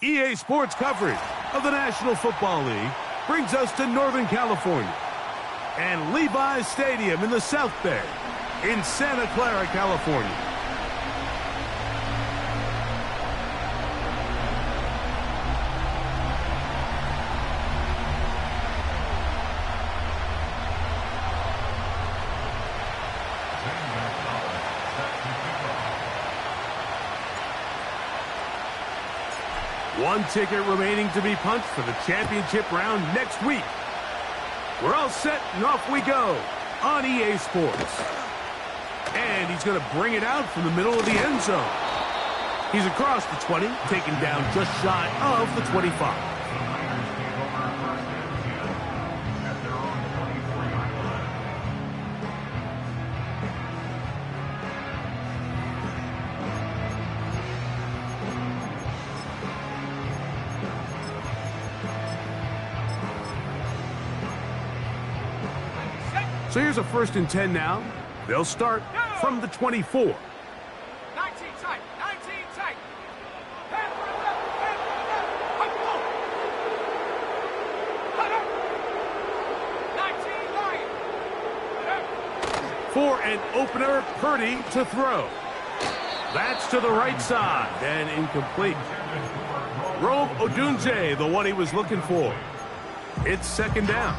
EA Sports coverage of the National Football League brings us to Northern California and Levi's Stadium in the South Bay in Santa Clara, California. One ticket remaining to be punched for the championship round next week. We're all set and off we go on EA Sports. And he's going to bring it out from the middle of the end zone. He's across the 20, taken down just shy of the 25. So here's a 1st and 10 now. They'll start from the 24. 19 tight, 19 tight. 19 For an opener, Purdy to throw. That's to the right side and incomplete. Rome Odunze, the one he was looking for. It's 2nd down.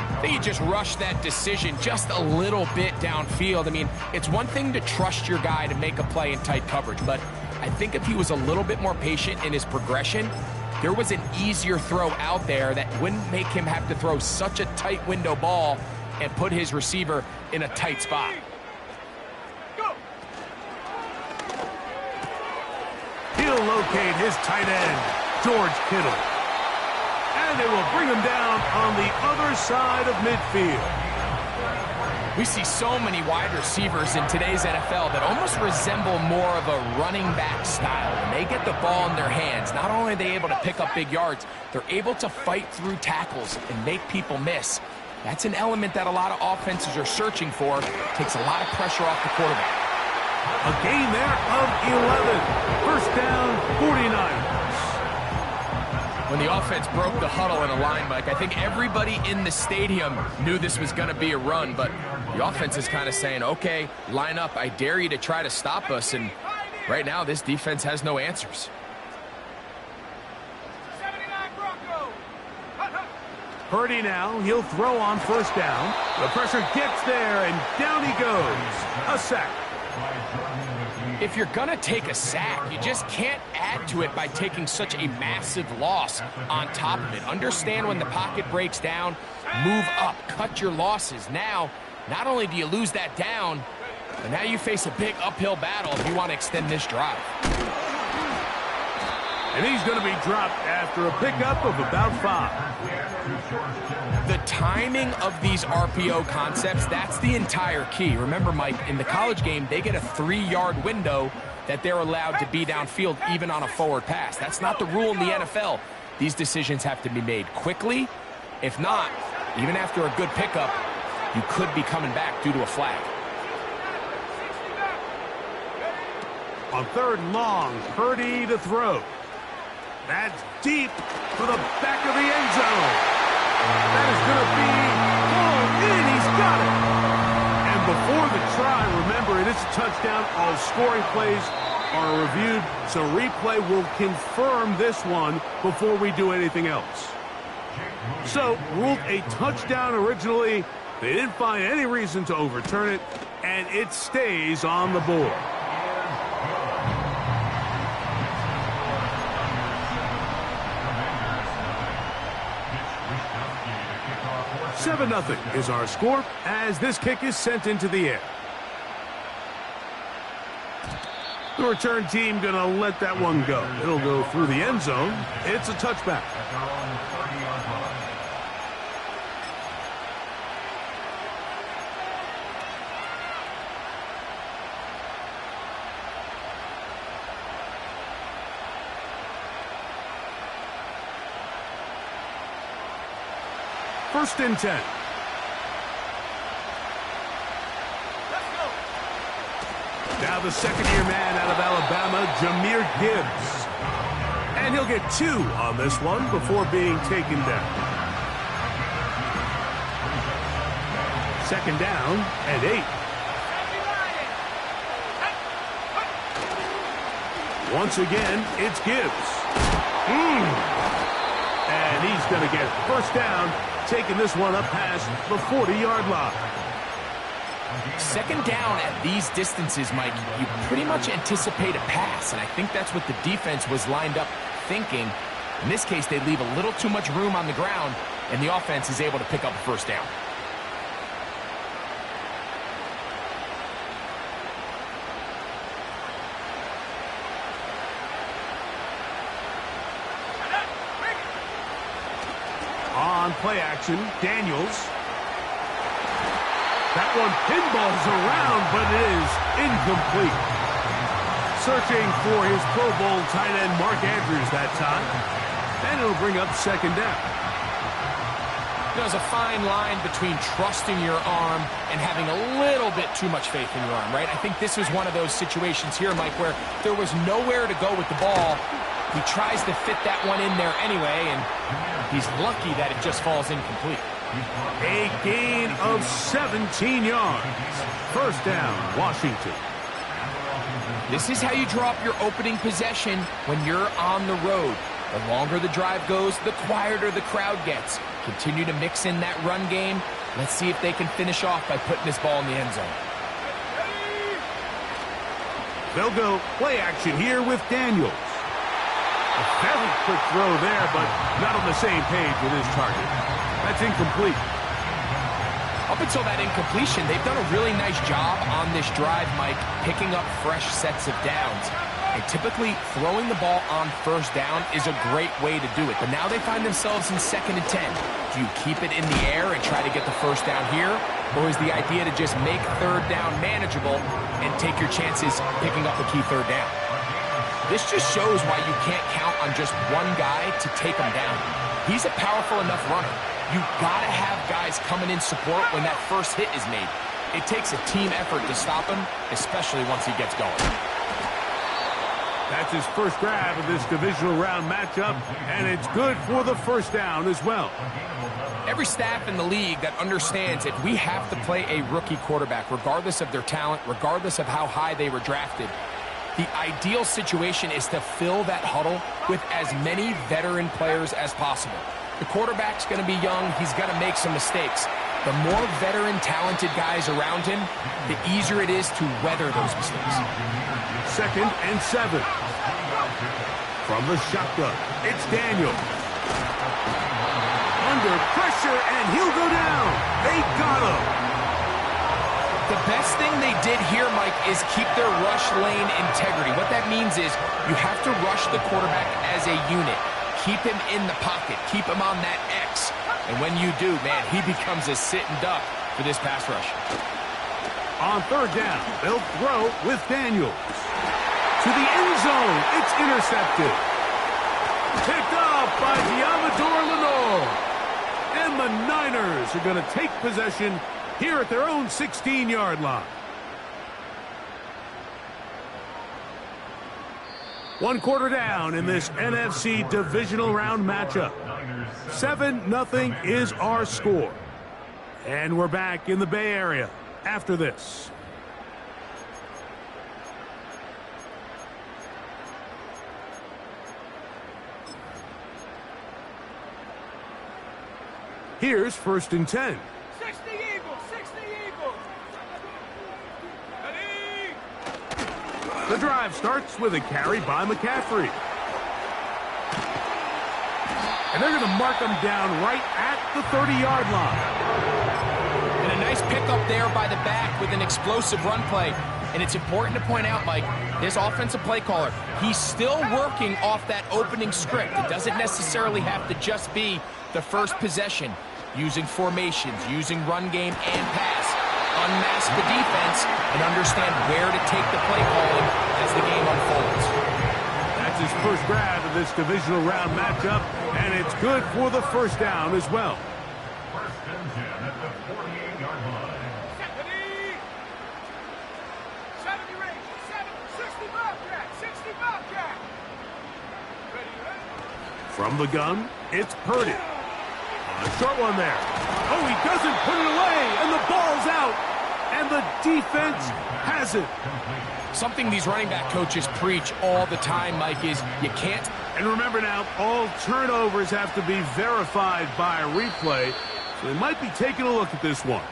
I think he just rushed that decision just a little bit downfield. I mean, it's one thing to trust your guy to make a play in tight coverage, but I think if he was a little bit more patient in his progression, there was an easier throw out there that wouldn't make him have to throw such a tight window ball and put his receiver in a tight spot. He'll locate his tight end, George Kittle. And they will bring him down on the other side of midfield. We see so many wide receivers in today's NFL that almost resemble more of a running back style. When they get the ball in their hands, not only are they able to pick up big yards, they're able to fight through tackles and make people miss. That's an element that a lot of offenses are searching for. Takes a lot of pressure off the quarterback. A gain there of 11. 1st down, 49. When the offense broke the huddle in a line, Mike, I think everybody in the stadium knew this was going to be a run, but the offense is kind of saying, okay, line up. I dare you to try to stop us, and right now this defense has no answers. 79 Bronco. Purdy now, he'll throw on 1st down. The pressure gets there, and down he goes. A sack. If you're going to take a sack, you just can't add to it by taking such a massive loss on top of it. Understand when the pocket breaks down, move up, cut your losses. Now, not only do you lose that down, but now you face a big uphill battle if you want to extend this drive. And he's going to be dropped after a pickup of about 5. The timing of these RPO concepts, that's the entire key. Remember, Mike, in the college game, they get a 3-yard window that they're allowed to be downfield even on a forward pass. That's not the rule in the NFL. These decisions have to be made quickly. If not, even after a good pickup, you could be coming back due to a flag. On 3rd and long, Purdy to throw. That's deep for the back of the end zone. That is going to be pulled in. He's got it. And before the try, remember, it is a touchdown. All scoring plays are reviewed, so replay will confirm this one before we do anything else. So, ruled a touchdown originally. They didn't find any reason to overturn it, and it stays on the board. 7-0 is our score as this kick is sent into the air. The return team going to let that one go. It'll go through the end zone. It's a touchback. First and 10. Now the second-year man out of Alabama, Jahmyr Gibbs. And he'll get 2 on this one before being taken down. Second down and 8. Once again, it's Gibbs. And he's going to get first down, taking this one up past the 40-yard line. Second down at these distances, Mike, you pretty much anticipate a pass, and I think that's what the defense was lined up thinking. In this case, they leave a little too much room on the ground, and the offense is able to pick up a first down. On play action, Daniels. That one pinballs around, but it is incomplete. Searching for his Pro Bowl tight end Mark Andrews that time. And it'll bring up second down. There's a fine line between trusting your arm and having a little bit too much faith in your arm, right? I think this was one of those situations here, Mike, where there was nowhere to go with the ball. He tries to fit that one in there anyway, and he's lucky that it just falls incomplete. A gain of 17 yards. First down, Washington. This is how you draw up your opening possession when you're on the road. The longer the drive goes, the quieter the crowd gets. Continue to mix in that run game. Let's see if they can finish off by putting this ball in the end zone. They'll go play action here with Daniels. A very quick throw there, but not on the same page with his target. That's incomplete. Up until that incompletion, they've done a really nice job on this drive, Mike, picking up fresh sets of downs. And typically, throwing the ball on first down is a great way to do it. But now they find themselves in 2nd and 10. Do you keep it in the air and try to get the first down here? Or is the idea to just make third down manageable and take your chances picking up a key third down? This just shows why you can't count on just one guy to take him down. He's a powerful enough runner. You've got to have guys coming in support when that first hit is made. It takes a team effort to stop him, especially once he gets going. That's his first grab of this divisional round matchup, and it's good for the first down as well. Every staff in the league that understands that we have to play a rookie quarterback, regardless of their talent, regardless of how high they were drafted. The ideal situation is to fill that huddle with as many veteran players as possible. The quarterback's going to be young. He's going to make some mistakes. The more veteran, talented guys around him, the easier it is to weather those mistakes. 2nd and 7. From the shotgun, it's Daniel. Under pressure, and he'll go down. They got him. The best thing they did here, Mike, is keep their rush lane integrity. What that means is you have to rush the quarterback as a unit. Keep him in the pocket. Keep him on that X. And when you do, man, he becomes a sitting duck for this pass rush. On third down, they'll throw with Daniels. To the end zone, it's intercepted. Picked up by Diamador Lenore. And the Niners are going to take possession here at their own 16-yard line. One quarter down in this NFC Divisional round matchup. 7-0 is our score. And we're back in the Bay Area after this. Here's 1st and 10. 60 Eagles, 60 Eagles. Ready? The drive starts with a carry by McCaffrey. And they're going to mark him down right at the 30-yard line. And a nice pickup there by the back with an explosive run play. And it's important to point out, Mike, this offensive play caller, he's still working off that opening script. It doesn't necessarily have to just be the first possession. Using formations, using run game and pass. Unmask the defense and understand where to take the play calling as the game unfolds. That's his first grab of this divisional round matchup, and it's good for the first down as well. 1st and 10 at the 48-yard line. 70 range, 60 Bobcat, 60 Bobcat. Ready, ready. From the gun, it's Purdy. A short one there. Oh, he doesn't put it away, and the ball's out. And the defense has it. Something these running back coaches preach all the time, Mike, is you can't. And remember now, all turnovers have to be verified by a replay. So they might be taking a look at this one.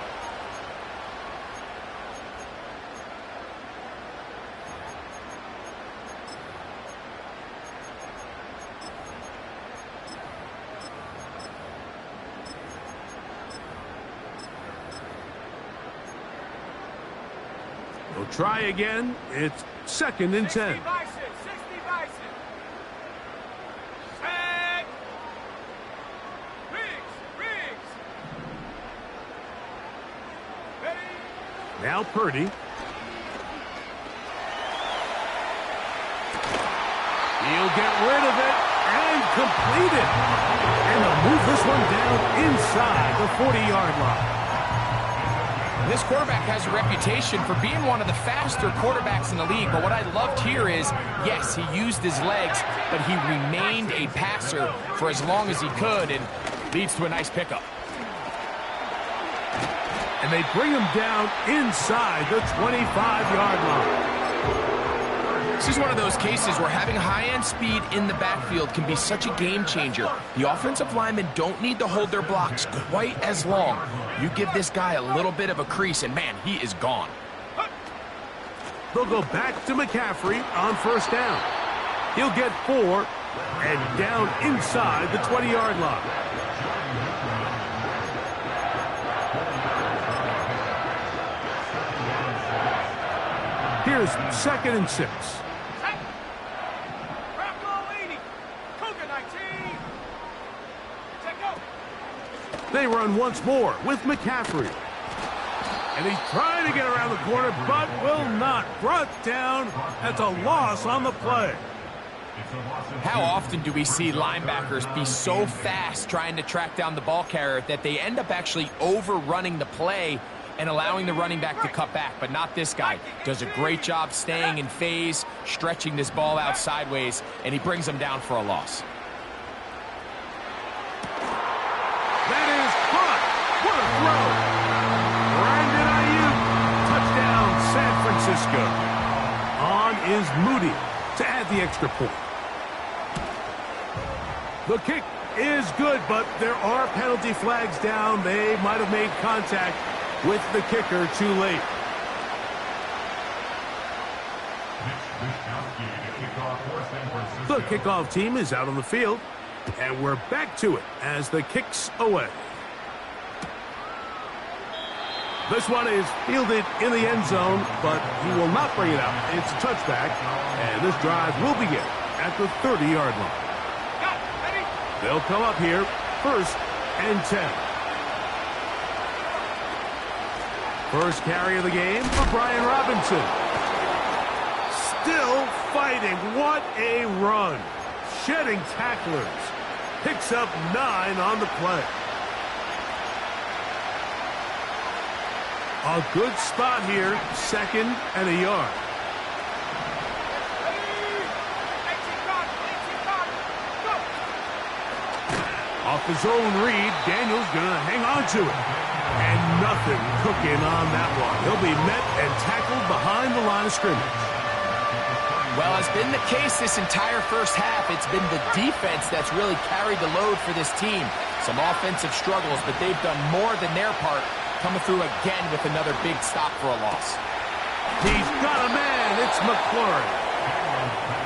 They'll try again. It's 2nd and 10. 60 Bison, 60 Bison. Set. Riggs. Ready. Now Purdy. He'll get rid of it and complete it. And they'll move this one down inside the 40-yard line. This quarterback has a reputation for being one of the faster quarterbacks in the league, but what I loved here is, yes, he used his legs, but he remained a passer for as long as he could, and leads to a nice pickup. And they bring him down inside the 25-yard line. This is one of those cases where having high-end speed in the backfield can be such a game changer. The offensive linemen don't need to hold their blocks quite as long. You give this guy a little bit of a crease, and man, he is gone. They'll go back to McCaffrey on 1st down. He'll get 4 and down inside the 20-yard line. Here's 2nd and 6. They run once more with McCaffrey. And he's trying to get around the corner, but will not. Brought down. That's a loss on the play. How often do we see linebackers be so fast trying to track down the ball carrier that they end up actually overrunning the play and allowing the running back to cut back? But not this guy. Does a great job staying in phase, stretching this ball out sideways, and he brings them down for a loss. That is caught. What a throw. Brandon Ayuk. Touchdown, San Francisco. On is Moody to add the extra point. The kick is good, but there are penalty flags down. They might have made contact with the kicker too late. The kickoff team is out on the field. And we're back to it as the kick's away. This one is fielded in the end zone, but he will not bring it out. It's a touchback, and this drive will begin at the 30-yard line. They'll come up here, 1st and 10. First carry of the game for Brian Robinson. Still fighting. What a run. Shedding tacklers. Picks up 9 on the play. A good spot here, 2nd and a yard. Off his own read, Daniel's going to hang on to it. And nothing cooking on that one. He'll be met and tackled behind the line of scrimmage. Well, as been the case this entire first half, it's been the defense that's really carried the load for this team. Some offensive struggles, but they've done more than their part, coming through again with another big stop for a loss. He's got a man. It's McLaurin.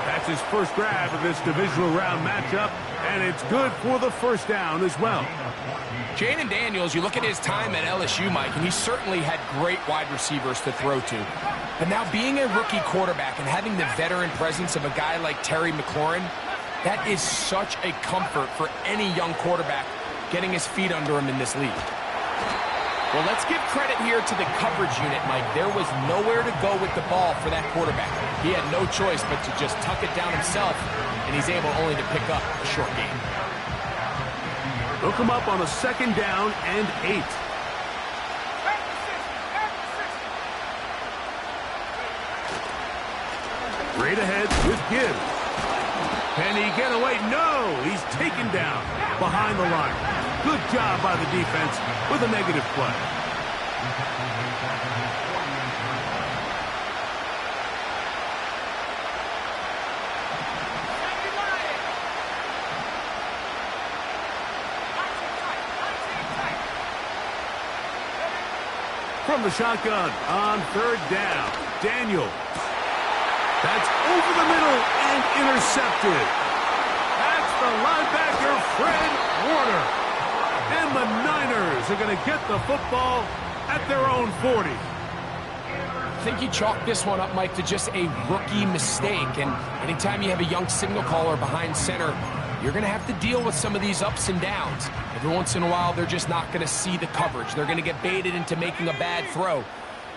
That's his first grab of this divisional round matchup, and it's good for the 1st down as well. Jaden Daniels, you look at his time at LSU, Mike, and he certainly had great wide receivers to throw to. But now being a rookie quarterback and having the veteran presence of a guy like Terry McLaurin, that is such a comfort for any young quarterback getting his feet under him in this league. Well, let's give credit here to the coverage unit, Mike. There was nowhere to go with the ball for that quarterback. He had no choice but to just tuck it down himself, and he's able only to pick up a short gain. They'll come up on a 2nd down and 8. Straight ahead with Gibbs. Can he get away? No, he's taken down behind the line. Good job by the defense with a negative play. From the shotgun on third down, Daniel. That's over the middle and intercepted. That's the linebacker, Fred Warner. And the Niners are going to get the football at their own 40. I think you chalk this one up, Mike, to just a rookie mistake. And anytime you have a young signal caller behind center, you're going to have to deal with some of these ups and downs. Every once in a while, they're just not going to see the coverage. They're going to get baited into making a bad throw.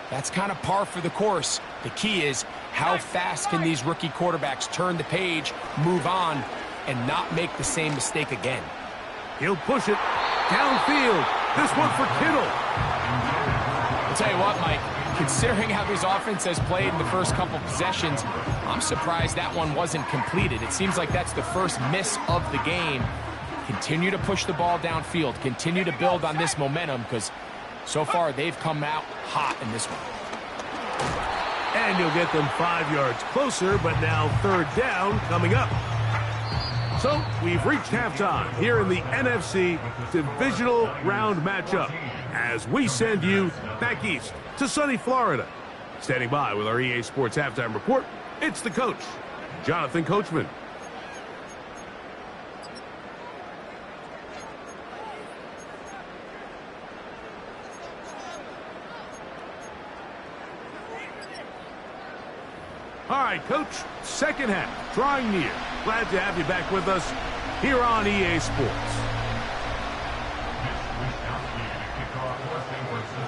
That's kind of par for the course. The key is how fast can these rookie quarterbacks turn the page, move on, and not make the same mistake again. He'll push it downfield. This one for Kittle. I'll tell you what, Mike, considering how this offense has played in the first couple possessions, I'm surprised that one wasn't completed. It seems like that's the first miss of the game. Continue to push the ball downfield. Continue to build on this momentum because so far they've come out hot in this one. And you'll get them 5 yards closer, but now third down coming up. So we've reached halftime here in the NFC Divisional round matchup as we send you back east to sunny Florida. Standing by with our EA Sports Halftime Report, it's the coach, Jonathan Coachman. All right, Coach, second half, drawing near. Glad to have you back with us here on EA Sports.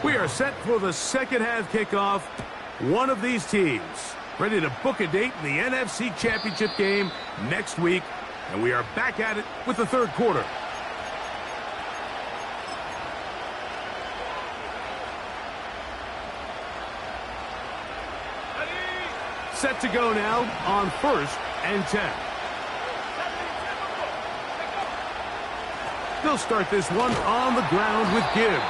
We are set for the second half kickoff. One of these teams ready to book a date in the NFC Championship game next week, and we are back at it with the third quarter. Set to go now on 1st and 10. They'll start this one on the ground with Gibbs.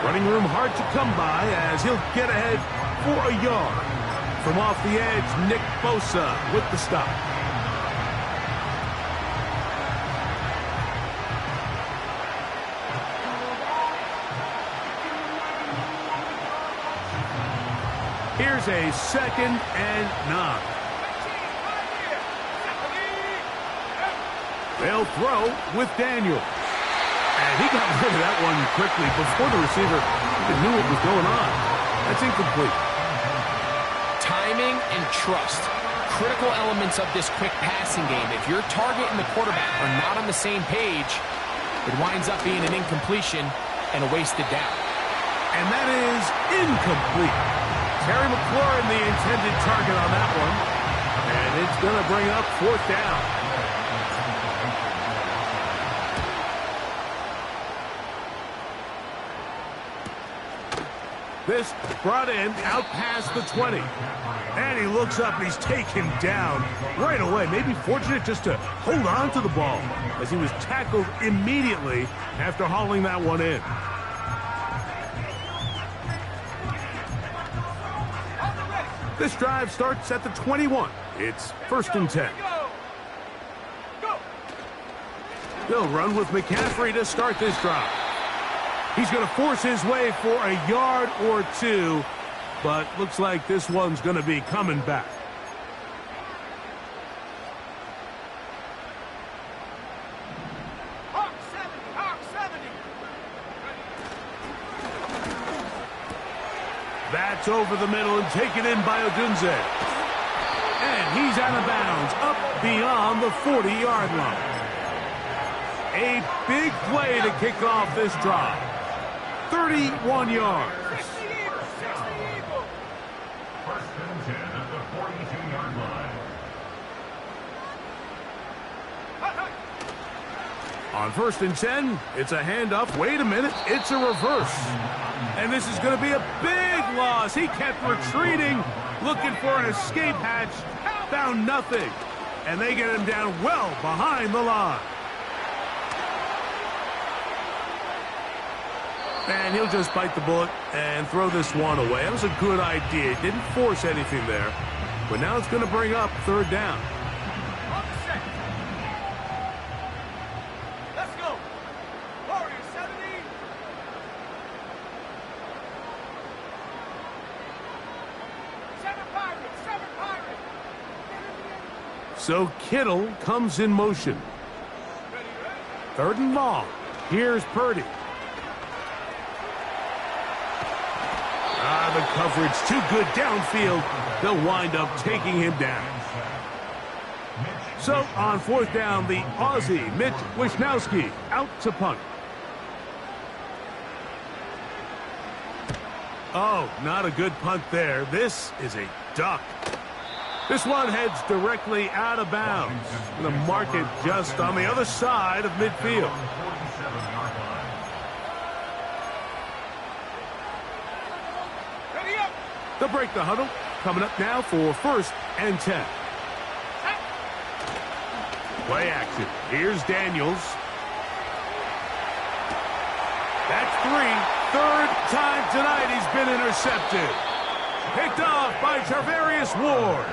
Running room hard to come by as he'll get ahead for a yard. From off the edge, Nick Bosa with the stop. Here's a 2nd and 9. They'll throw with Daniel. And he got rid of that one quickly before the receiver even knew what was going on. That's incomplete. Timing and trust. Critical elements of this quick passing game. If your target and the quarterback are not on the same page, it winds up being an incompletion and a wasted down. And that is incomplete. Terry McLaurin, the intended target on that one. And it's going to bring up 4th down. This brought in out past the 20. And he looks up and he's taken down right away. Maybe fortunate just to hold on to the ball as he was tackled immediately after hauling that one in. This drive starts at the 21. It's 1st and 10. They'll run with McCaffrey to start this drive. He's going to force his way for a yard or 2, but looks like this one's going to be coming back. Hawk 70. That's over the middle and taken in by Odunze. And he's out of bounds, up beyond the 40-yard line. A big play to kick off this drive. 31 yards. 60 Eagles. 1st and 10 at the 42-yard line. On 1st and 10, it's a handoff. Wait a minute, it's a reverse. And this is going to be a big loss. He kept retreating, looking for an escape hatch, found nothing. and they get him down well behind the line. And he'll just bite the bullet and throw this one away. That was a good idea. Didn't force anything there. But now it's going to bring up third down. On the set. Let's go. Warriors 70. Seven Pirates. So Kittle comes in motion. Ready, ready. Third and long. Here's Purdy. The coverage too good downfield. They'll wind up taking him down. So on fourth down, the Aussie, Mitch Wishnowsky, out to punt. Oh, not a good punt there. This is a duck. This one heads directly out of bounds. The market just on the other side of midfield. Ready up. They'll break the huddle. Coming up now for first and 10. Play action. Here's Daniels. That's 3. Third time tonight he's been intercepted. Picked off by Charvarius Ward.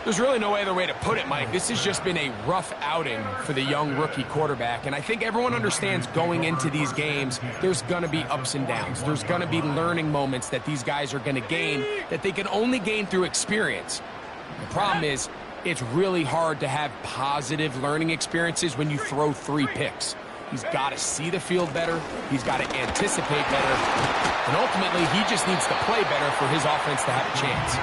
There's really no other way to put it, Mike. This has just been a rough outing for the young rookie quarterback, and I think everyone understands going into these games, there's going to be ups and downs. There's going to be learning moments that these guys are going to gain that they can only gain through experience. The problem is, it's really hard to have positive learning experiences when you throw 3 picks. He's got to see the field better. He's got to anticipate better. And ultimately, he just needs to play better for his offense to have a chance.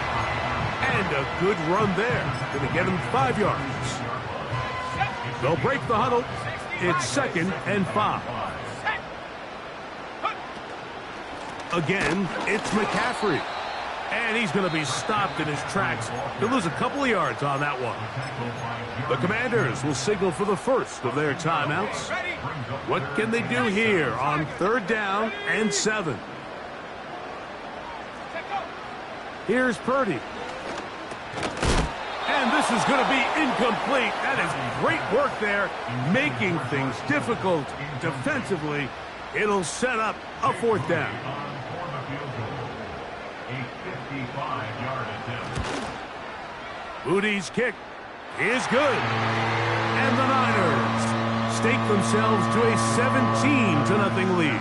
And a good run there. Going to get him 5 yards. They'll break the huddle. It's second and 5. Again, it's McCaffrey. And he's going to be stopped in his tracks. He'll lose a couple of yards on that one. The Commanders will signal for the first of their timeouts. What can they do here on third down and 7? Here's Purdy. And this is going to be incomplete. That is great work there, making things difficult defensively. It'll set up a fourth down. Moody's kick is good. And the Niners stake themselves to a 17-0 lead.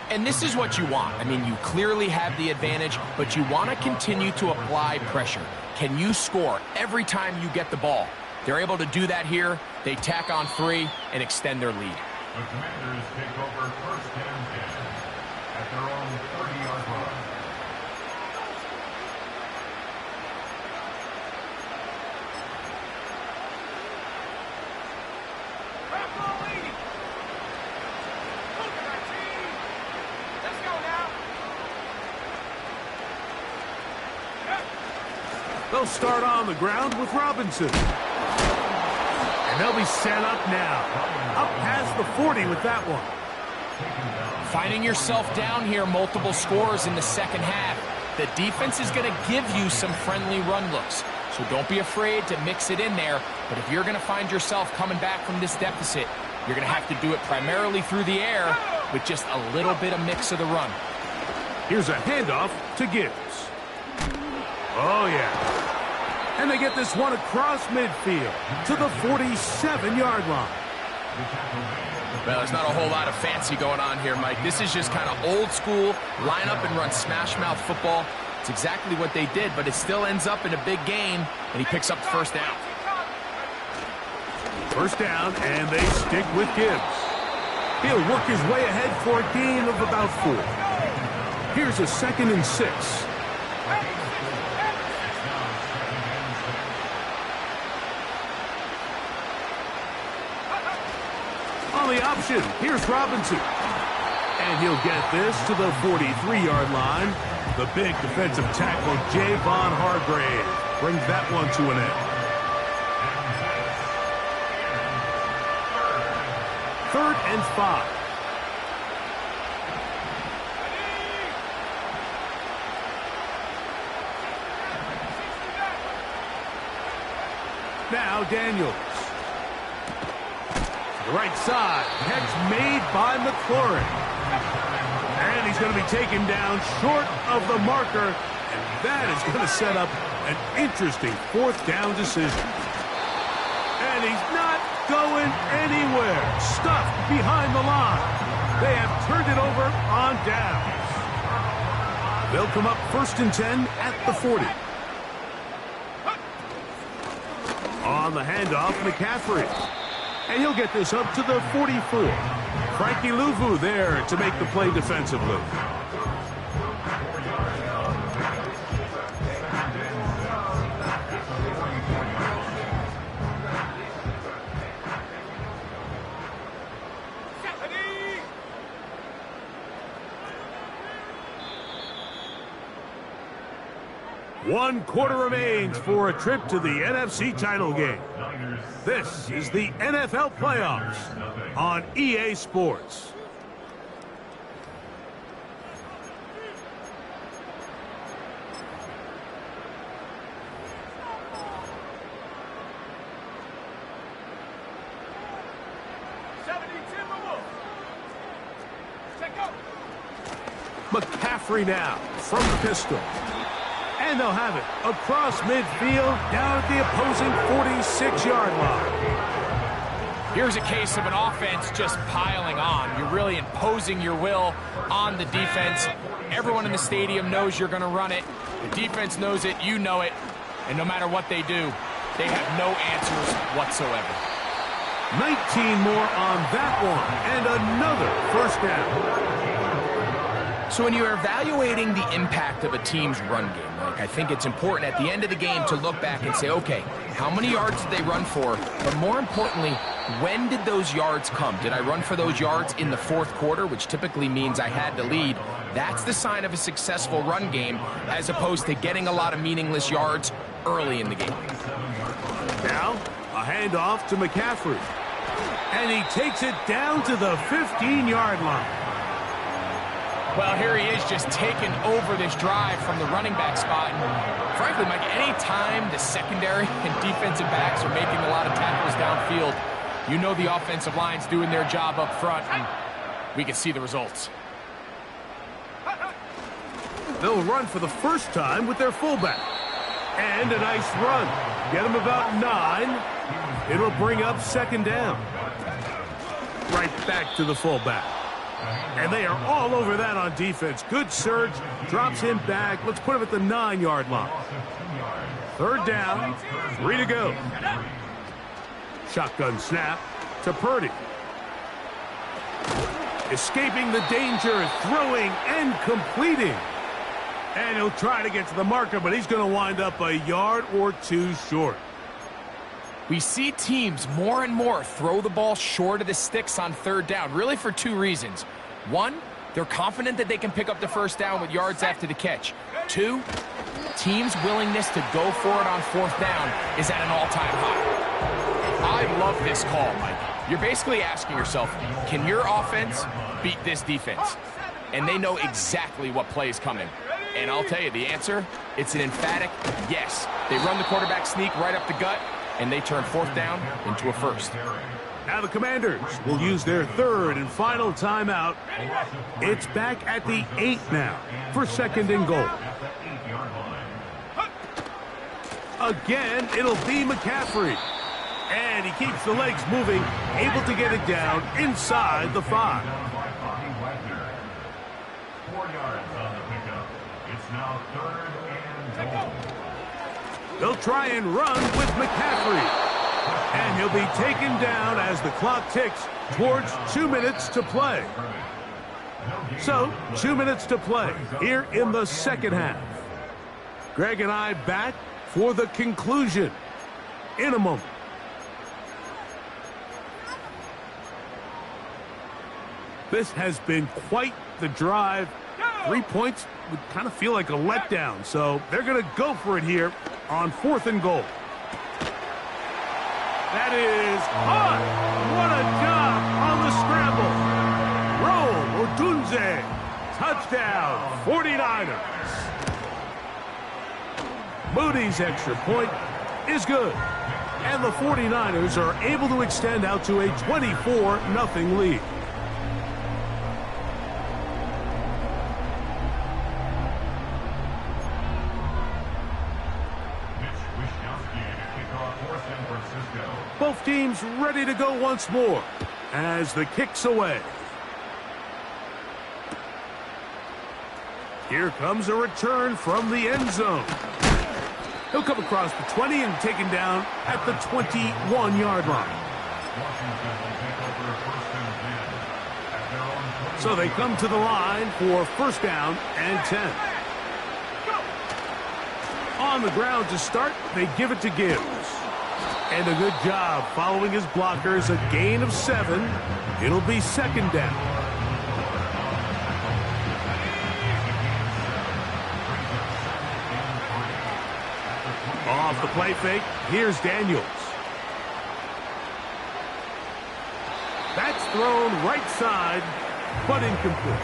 And this is what you want. I mean, you clearly have the advantage, but you want to continue to apply pressure. Can you score every time you get the ball? They're able to do that here. They tack on 3 and extend their lead. The Commanders take over first and 10 at their own 30-yard line. They'll start on the ground with Robinson. And they'll be set up now. Up past the 40 with that one. Finding yourself down here, multiple scores in the second half. The defense is going to give you some friendly run looks. So don't be afraid to mix it in there. But if you're going to find yourself coming back from this deficit, you're going to have to do it primarily through the air with just a little bit of mix of the run. Here's a handoff to Gibbs. Oh, yeah. And they get this one across midfield to the 47-yard line. Well, there's not a whole lot of fancy going on here, Mike. This is just kind of old school, line up and run smash mouth football. It's exactly what they did, but it still ends up in a big game, and he picks up the first down. First down, and they stick with Gibbs. He'll work his way ahead for a gain of about 4. Here's a 2nd and 6. On the option, here's Robinson. And he'll get this to the 43-yard line. The big defensive tackle, Javon Hargrave, brings that one to an end. 3rd and 5. Now Daniels. To the right side. Catch made by McLaurin. And he's going to be taken down short of the marker. And that is going to set up an interesting fourth down decision. And he's not going anywhere. Stuffed behind the line. They have turned it over on downs. They'll come up 1st and 10 at the 40. On the handoff, McCaffrey. And he'll get this up to the 44. Frankie Louvu there to make the play defensively. One quarter remains for a trip to the NFC title game. This is the NFL playoffs on EA Sports. McCaffrey now from the pistol. And they'll have it across midfield, down at the opposing 46-yard line. Here's a case of an offense just piling on. You're really imposing your will on the defense. Everyone in the stadium knows you're going to run it. The defense knows it, you know it. And no matter what they do, they have no answers whatsoever. 19 more on that one, and another first down. So when you're evaluating the impact of a team's run game, I think it's important at the end of the game to look back and say, okay, how many yards did they run for? But more importantly, when did those yards come? Did I run for those yards in the fourth quarter, which typically means I had to lead? That's the sign of a successful run game, as opposed to getting a lot of meaningless yards early in the game. Now, a handoff to McCaffrey. And he takes it down to the 15-yard line. Well, here he is just taking over this drive from the running back spot. And frankly, Mike, any time the secondary and defensive backs are making a lot of tackles downfield, you know the offensive line's doing their job up front, and we can see the results. They'll run for the first time with their fullback. And a nice run. Get them about 9. It'll bring up 2nd down. Right back to the fullback. And they are all over that on defense. Good surge. Drops him back. Let's put him at the 9-yard line. 3rd down. 3 to go. Shotgun snap to Purdy. Escaping the danger. Throwing and completing. And he'll try to get to the marker, but he's going to wind up a yard or 2 short. We see teams more and more throw the ball short of the sticks on 3rd down, really for 2 reasons. 1, they're confident that they can pick up the first down with yards after the catch. 2, teams' willingness to go for it on 4th down is at an all-time high. I love this call, Mike. You're basically asking yourself, can your offense beat this defense? And they know exactly what play is coming. And I'll tell you, the answer, it's an emphatic yes. They run the quarterback sneak right up the gut, and they turn 4th down into a 1st. Now the Commanders will use their 3rd and final timeout. It's back at the 8 now for 2nd and goal. Again, it'll be McCaffrey. And he keeps the legs moving, able to get it down inside the 5. 4 yards on the pickup. It's now 3rd and goal. They'll try and run with McCaffrey. And he'll be taken down as the clock ticks towards 2 minutes to play. So, 2 minutes to play here in the 2nd half. Greg and I back for the conclusion in a moment. This has been quite the drive. 3 points would kind of feel like a letdown, so they're going to go for it here on 4th and goal. That is hot. What a job on the scramble. Roll Odunze. Touchdown, 49ers. Moody's extra point is good. And the 49ers are able to extend out to a 24-0 lead. Both teams ready to go once more as the kick's away. Here comes a return from the end zone. He'll come across the 20 and taken down at the 21-yard line. So they come to the line for first down and 10. On the ground to start, they give it to Gibbs. And a good job following his blockers, a gain of 7. It'll be second down. Off the play fake, here's Daniels. That's thrown right side, but incomplete.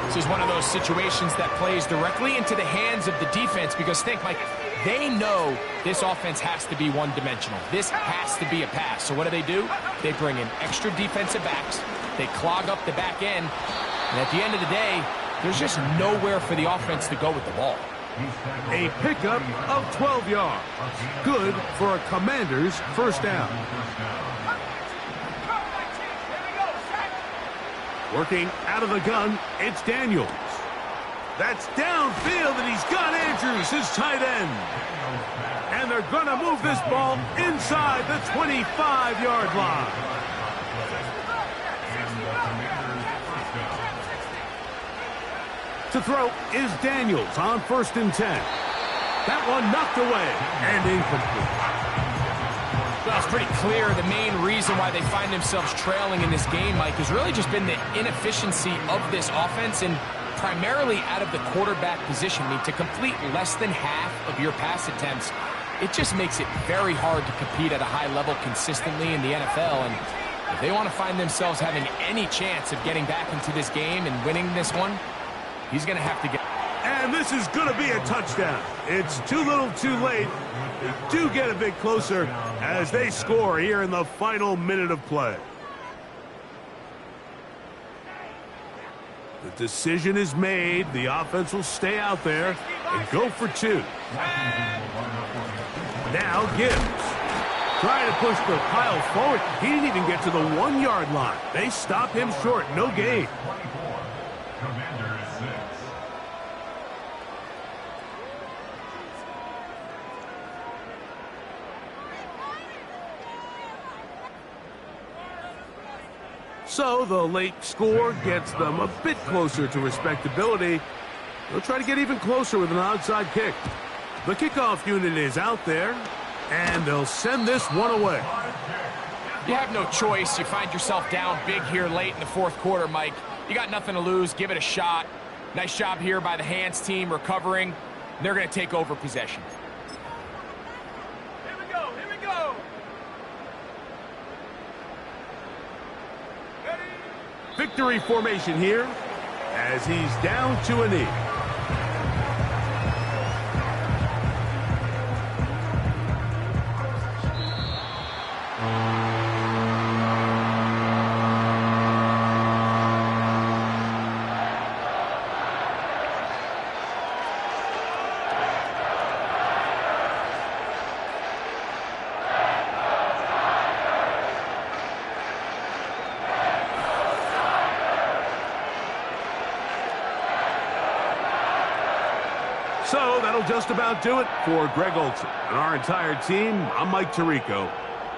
This is one of those situations that plays directly into the hands of the defense because think, Mike, they know this offense has to be one-dimensional. This has to be a pass. So what do? They bring in extra defensive backs. They clog up the back end. And at the end of the day, there's just nowhere for the offense to go with the ball. A pickup of 12 yards. Good for a Commander's first down. Working out of the gun, it's Daniels. That's downfield, and he's got Andrews, his tight end. And they're going to move this ball inside the 25-yard line. To throw is Daniels on 1st and 10. That one knocked away and incomplete. Well, it's pretty clear the main reason why they find themselves trailing in this game, Mike, has really just been the inefficiency of this offense and primarily out of the quarterback position. I mean, to complete less than half of your pass attempts, it just makes it very hard to compete at a high level consistently in the NFL. And if they want to find themselves having any chance of getting back into this game and winning this one, he's going to have to get... And this is going to be a touchdown. It's too little too late. They do get a bit closer as they score here in the final minute of play. The decision is made. The offense will stay out there and go for 2. Now Gibbs trying to push the pile forward. He didn't even get to the 1-yard line. They stop him short. No gain. So the late score gets them a bit closer to respectability. They'll try to get even closer with an onside kick. The kickoff unit is out there, and they'll send this one away. You have no choice. You find yourself down big here late in the 4th quarter, Mike. You got nothing to lose. Give it a shot. Nice job here by the hands team recovering. They're going to take over possession. Here we go. Here we go. Victory formation here as he's down to a knee. So that'll just about do it for Greg Olson and our entire team. I'm Mike Tirico.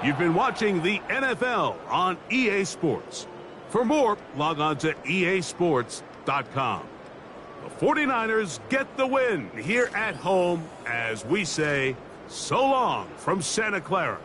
You've been watching the NFL on EA Sports. For more, log on to easports.com. The 49ers get the win here at home as we say so long from Santa Clara.